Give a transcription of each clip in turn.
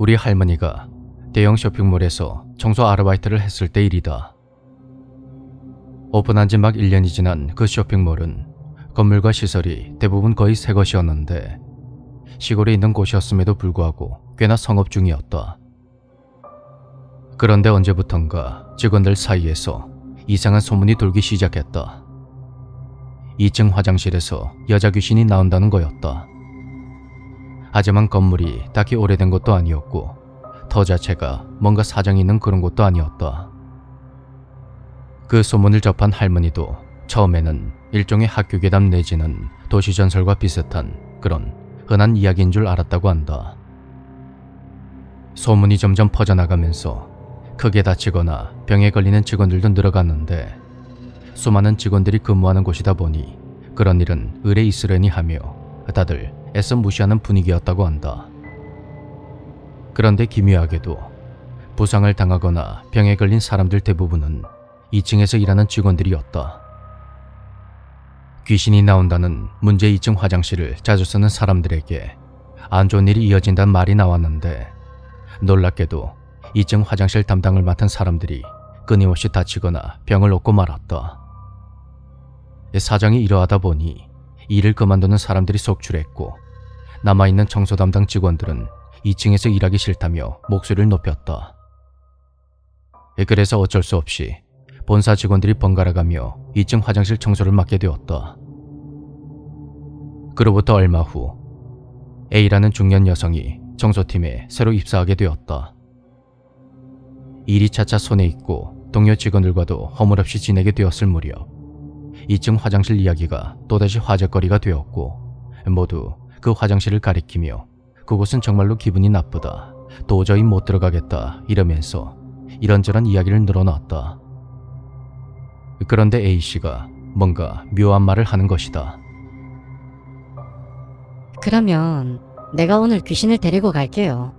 우리 할머니가 대형 쇼핑몰에서 청소 아르바이트를 했을 때 일이다. 오픈한 지 막 1년이 지난 그 쇼핑몰은 건물과 시설이 대부분 거의 새 것이었는데 시골에 있는 곳이었음에도 불구하고 꽤나 성업 중이었다. 그런데 언제부턴가 직원들 사이에서 이상한 소문이 돌기 시작했다. 2층 화장실에서 여자 귀신이 나온다는 거였다. 하지만 건물이 딱히 오래된 것도 아니었고 터 자체가 뭔가 사정이 있는 그런 곳도 아니었다. 그 소문을 접한 할머니도 처음에는 일종의 학교 괴담 내지는 도시전설과 비슷한 그런 흔한 이야기인 줄 알았다고 한다. 소문이 점점 퍼져나가면서 크게 다치거나 병에 걸리는 직원들도 늘어갔는데 수많은 직원들이 근무하는 곳이다 보니 그런 일은 의뢰 있으려니 하며 다들 애써 무시하는 분위기였다고 한다. 그런데 기묘하게도 부상을 당하거나 병에 걸린 사람들 대부분은 2층에서 일하는 직원들이었다. 귀신이 나온다는 문제 2층 화장실을 자주 쓰는 사람들에게 안 좋은 일이 이어진다는 말이 나왔는데 놀랍게도 2층 화장실 담당을 맡은 사람들이 끊임없이 다치거나 병을 얻고 말았다. 사정이 이러하다 보니 일을 그만두는 사람들이 속출했고 남아있는 청소 담당 직원들은 2층에서 일하기 싫다며 목소리를 높였다. 그래서 어쩔 수 없이 본사 직원들이 번갈아가며 2층 화장실 청소를 맡게 되었다. 그로부터 얼마 후 A라는 중년 여성이 청소팀에 새로 입사하게 되었다. 일이 차차 손에 있고 동료 직원들과도 허물없이 지내게 되었을 무렵 2층 화장실 이야기가 또다시 화제거리가 되었고 모두 그 화장실을 가리키며 그곳은 정말로 기분이 나쁘다, 도저히 못 들어가겠다 이러면서 이런저런 이야기를 늘어놨다. 그런데 A씨가 뭔가 묘한 말을 하는 것이다. 그러면 내가 오늘 귀신을 데리고 갈게요.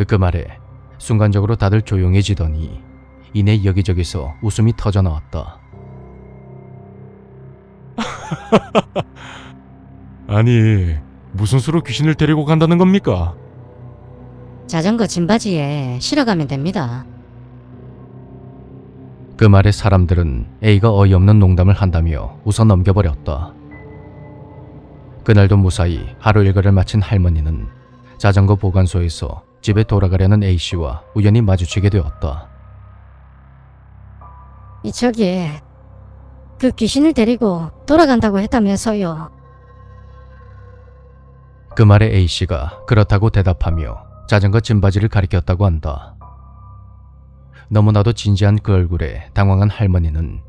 그 말에 순간적으로 다들 조용해지더니 이내 여기저기서 웃음이 터져 나왔다. 아니, 무슨 수로 귀신을 데리고 간다는 겁니까? 자전거 짐바지에 실어가면 됩니다. 그 말에 사람들은 A가 어이없는 농담을 한다며 웃어 넘겨버렸다. 그날도 무사히 하루 일과를 마친 할머니는 자전거 보관소에서 집에 돌아가려는 A씨와 우연히 마주치게 되었다. 저기 그 귀신을 데리고 돌아간다고 했다면서요. 그 말에 A씨가 그렇다고 대답하며 자전거 짐바지를 가리켰다고 한다. 너무나도 진지한 그 얼굴에 당황한 할머니는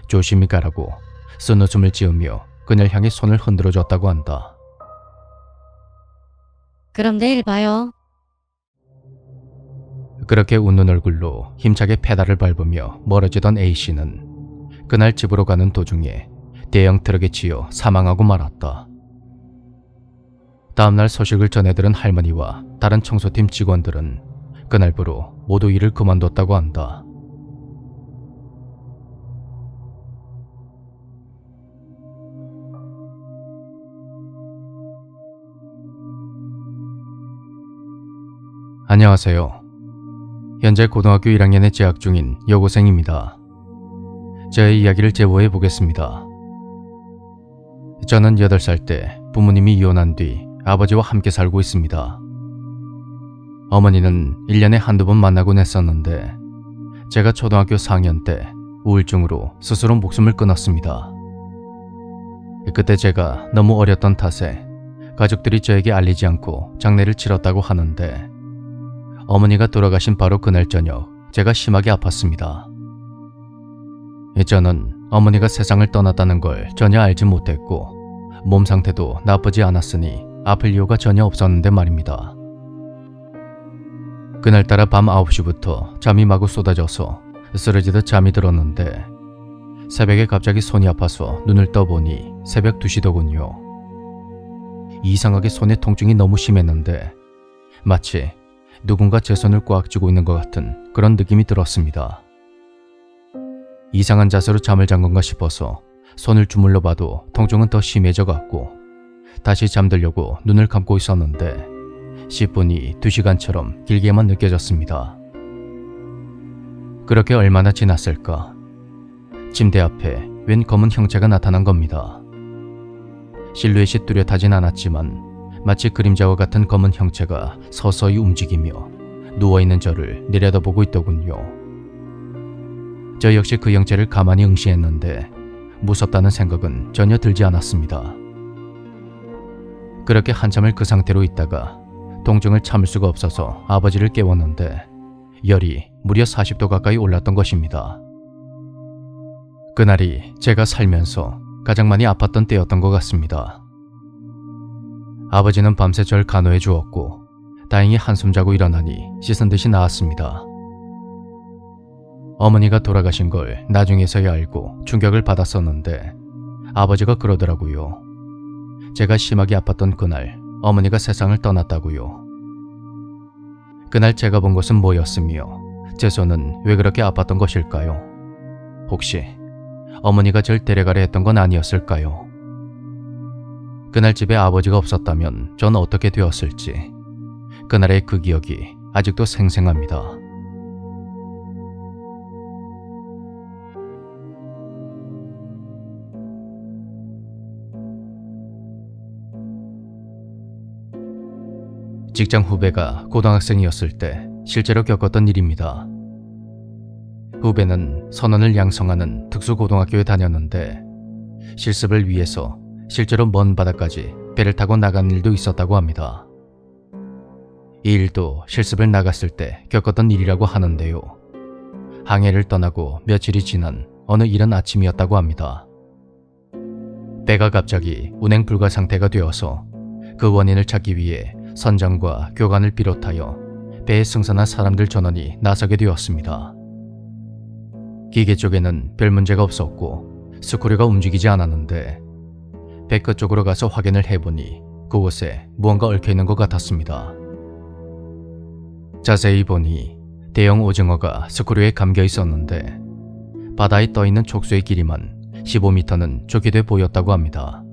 조심히 가라고 쓴웃음을 지으며 그녀를 향해 손을 흔들어 줬다고 한다. 그럼 내일 봐요. 그렇게 웃는 얼굴로 힘차게 페달을 밟으며 멀어지던 A씨는 그날 집으로 가는 도중에 대형 트럭에 치여 사망하고 말았다. 다음날 소식을 전해들은 할머니와 다른 청소팀 직원들은 그날부로 모두 일을 그만뒀다고 한다. 안녕하세요. 현재 고등학교 1학년에 재학 중인 여고생입니다. 저의 이야기를 제보해 보겠습니다. 저는 8살 때 부모님이 이혼한 뒤 아버지와 함께 살고 있습니다. 어머니는 1년에 한두 번 만나곤 했었는데 제가 초등학교 4학년 때 우울증으로 스스로 목숨을 끊었습니다. 그때 제가 너무 어렸던 탓에 가족들이 저에게 알리지 않고 장례를 치렀다고 하는데 어머니가 돌아가신 바로 그날 저녁 제가 심하게 아팠습니다. 저는 어머니가 세상을 떠났다는 걸 전혀 알지 못했고 몸 상태도 나쁘지 않았으니 아플 이유가 전혀 없었는데 말입니다. 그날따라 밤 9시부터 잠이 마구 쏟아져서 쓰러지듯 잠이 들었는데 새벽에 갑자기 손이 아파서 눈을 떠보니 새벽 2시더군요. 이상하게 손에 통증이 너무 심했는데 마치 누군가 제 손을 꽉 쥐고 있는 것 같은 그런 느낌이 들었습니다. 이상한 자세로 잠을 잔 건가 싶어서 손을 주물러 봐도 통증은 더 심해져 갔고 다시 잠들려고 눈을 감고 있었는데 10분이 2시간처럼 길게만 느껴졌습니다. 그렇게 얼마나 지났을까? 침대 앞에 웬 검은 형체가 나타난 겁니다. 실루엣이 뚜렷하진 않았지만 마치 그림자와 같은 검은 형체가 서서히 움직이며 누워있는 저를 내려다보고 있더군요. 저 역시 그 형체를 가만히 응시했는데 무섭다는 생각은 전혀 들지 않았습니다. 그렇게 한참을 그 상태로 있다가 통증을 참을 수가 없어서 아버지를 깨웠는데 열이 무려 40도 가까이 올랐던 것입니다. 그날이 제가 살면서 가장 많이 아팠던 때였던 것 같습니다. 아버지는 밤새 절 간호해 주었고 다행히 한숨 자고 일어나니 씻은 듯이 나았습니다. 어머니가 돌아가신 걸 나중에서야 알고 충격을 받았었는데 아버지가 그러더라고요. 제가 심하게 아팠던 그날 어머니가 세상을 떠났다고요. 그날 제가 본 것은 뭐였으며 제 손은 왜 그렇게 아팠던 것일까요? 혹시 어머니가 절 데려가려 했던 건 아니었을까요? 그날 집에 아버지가 없었다면 전 어떻게 되었을지 그날의 그 기억이 아직도 생생합니다. 직장 후배가 고등학생이었을 때 실제로 겪었던 일입니다. 후배는 선원을 양성하는 특수고등학교에 다녔는데 실습을 위해서 실제로 먼 바다까지 배를 타고 나간 일도 있었다고 합니다. 이 일도 실습을 나갔을 때 겪었던 일이라고 하는데요. 항해를 떠나고 며칠이 지난 어느 이른 아침이었다고 합니다. 배가 갑자기 운행 불가 상태가 되어서 그 원인을 찾기 위해 선장과 교관을 비롯하여 배에 승선한 사람들 전원이 나서게 되었습니다. 기계 쪽에는 별 문제가 없었고 스크류가 움직이지 않았는데 배 끝쪽으로 가서 확인을 해보니 그곳에 무언가 얽혀있는 것 같았습니다. 자세히 보니 대형 오징어가 스크류에 감겨 있었는데 바다에 떠있는 촉수의 길이만 15m는 좋게 보였다고 합니다.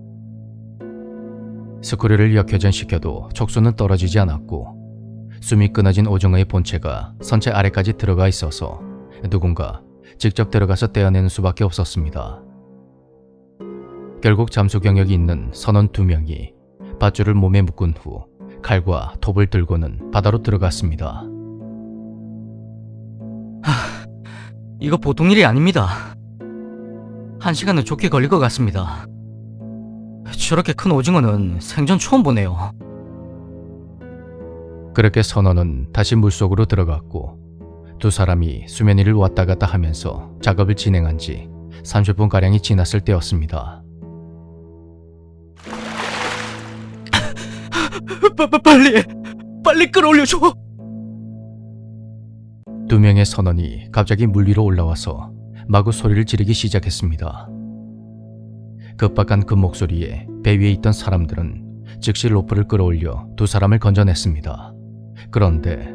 스크류를 역회전시켜도 촉수는 떨어지지 않았고 숨이 끊어진 오징어의 본체가 선체 아래까지 들어가 있어서 누군가 직접 들어가서 떼어내는 수밖에 없었습니다. 결국 잠수 경력이 있는 선원 2명이 밧줄을 몸에 묶은 후 칼과 톱을 들고는 바다로 들어갔습니다. 이거 보통 일이 아닙니다. 1시간은 좋게 걸릴 것 같습니다. 저렇게 큰 오징어는 생전 처음 보네요. 그렇게 선원은 다시 물속으로 들어갔고 두 사람이 수면 위를 왔다 갔다 하면서 작업을 진행한 지 30분가량이 지났을 때였습니다. 빨리 끌어올려줘. 2명의 선원이 갑자기 물 위로 올라와서 마구 소리를 지르기 시작했습니다. 급박한 그 목소리에 배 위에 있던 사람들은 즉시 로프를 끌어올려 두 사람을 건져냈습니다. 그런데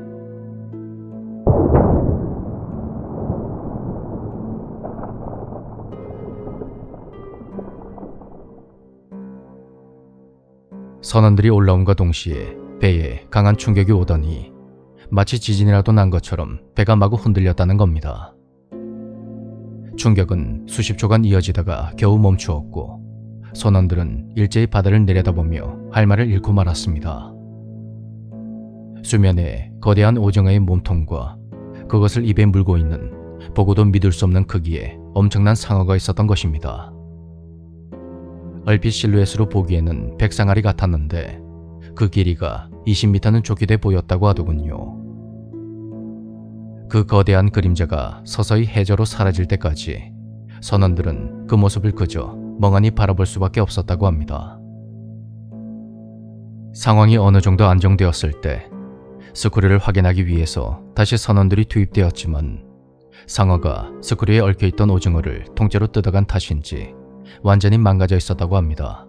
선원들이 올라옴과 동시에 배에 강한 충격이 오더니 마치 지진이라도 난 것처럼 배가 마구 흔들렸다는 겁니다. 충격은 수십 초간 이어지다가 겨우 멈추었고 선원들은 일제히 바다를 내려다보며 할 말을 잃고 말았습니다. 수면에 거대한 오징어의 몸통과 그것을 입에 물고 있는 보고도 믿을 수 없는 크기의 엄청난 상어가 있었던 것입니다. 얼핏 실루엣으로 보기에는 백상아리 같았는데 그 길이가 20m는 좋게 돼 보였다고 하더군요. 그 거대한 그림자가 서서히 해저로 사라질 때까지 선원들은 그 모습을 그저 멍하니 바라볼 수밖에 없었다고 합니다. 상황이 어느 정도 안정되었을 때 스크류를 확인하기 위해서 다시 선원들이 투입되었지만 상어가 스크류에 얽혀있던 오징어를 통째로 뜯어간 탓인지 완전히 망가져 있었다고 합니다.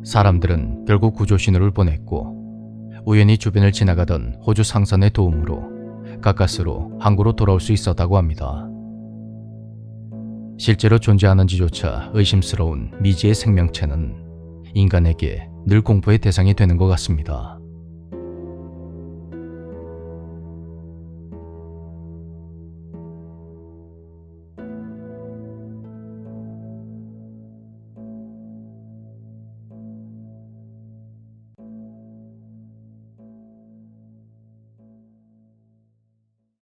사람들은 결국 구조 신호를 보냈고 우연히 주변을 지나가던 호주 상선의 도움으로 가까스로 항구로 돌아올 수 있었다고 합니다. 실제로 존재하는지조차 의심스러운 미지의 생명체는 인간에게 늘 공포의 대상이 되는 것 같습니다.